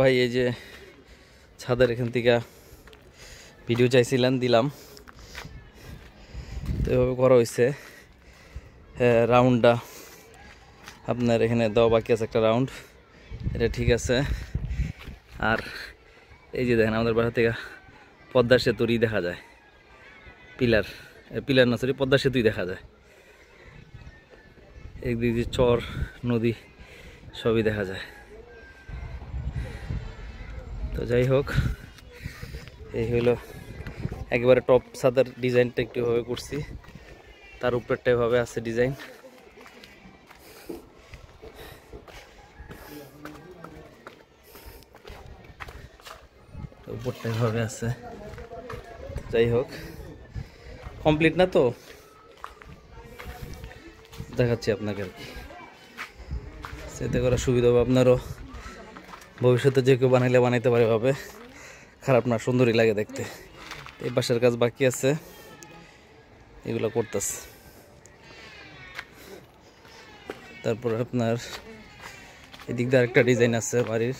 ভাই এই যে ছাদের এখান থেকে ভিডিও চাইছিলেন, দিলাম। তো এভাবে করা হয়েছে। রাউন্ডটা আপনার এখানে দেওয়া বাকি আছে, একটা রাউন্ড, এটা ঠিক আছে। আর এই যে দেখেন আমাদের বাসা থেকে পদ্মা সেতুরই দেখা যায়, পিলার না সরি, পদ্মা সেতুই দেখা যায়। একদিক দিয়ে চর নদী সবই দেখা যায়। তো যাই হোক, এই হলো একেবারে টপ ছাদের ডিজাইনটা একটু এভাবে করছি, তার উপরটা এভাবে আছে ডিজাইন। উপরটা এভাবে আছে। যাই হোক, কমপ্লিট না তো, দেখাচ্ছি আপনাকে আর কি। সেটা করার সুবিধা হবে আপনারও, ভবিষ্যতে যে কেউ বানাইলে বানাইতে পারে, ভাবে খারাপ না, সুন্দরই লাগে দেখতে। এই বাসার কাজ বাকি আছে, এগুলো করতেছে। তারপর আপনার এদিক দিয়ে আরেকটা ডিজাইন আছে বাড়ির,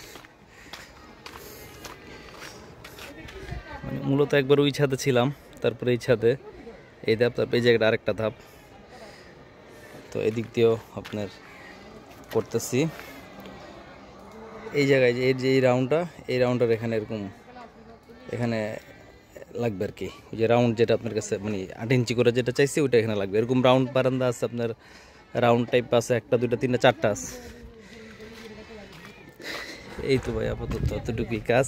মানে মূলত একবার ওই ছাদে ছিলাম, তারপরে এই ছাদে এই ধাপ, তারপর এই জায়গাটা আরেকটা ধাপ। তো এদিক দিয়েও আপনার করতেছি। এই জায়গায় যে এই রাউন্ডটার এখানে এরকম এখানে লাগবে আর কি। ওই যে রাউন্ড যেটা আপনার কাছে মানে 8 ইঞ্চি করে যেটা চাইছি ওইটা এখানে লাগবে। এরকম রাউন্ড বারান্দা আছে আপনার, রাউন্ড টাইপ আছে, 1টা 2টা 3টা 4টা আছে। এই তো ভাই আপাতত এতটুকুই কাজ।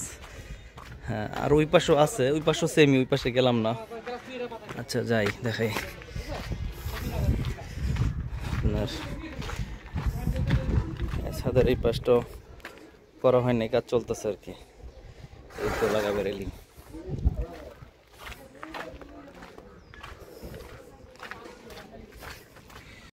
হ্যাঁ, আর ওই পাশেও আছে, ওই পাশেও সেমি, ওই পাশে গেলাম না। আচ্ছা যাই দেখাই আপনার। ছাদের এই পাশটাও করা হয়নি, কাজ চলতেছে আর কি। এই তো লাগাবে রেলিং।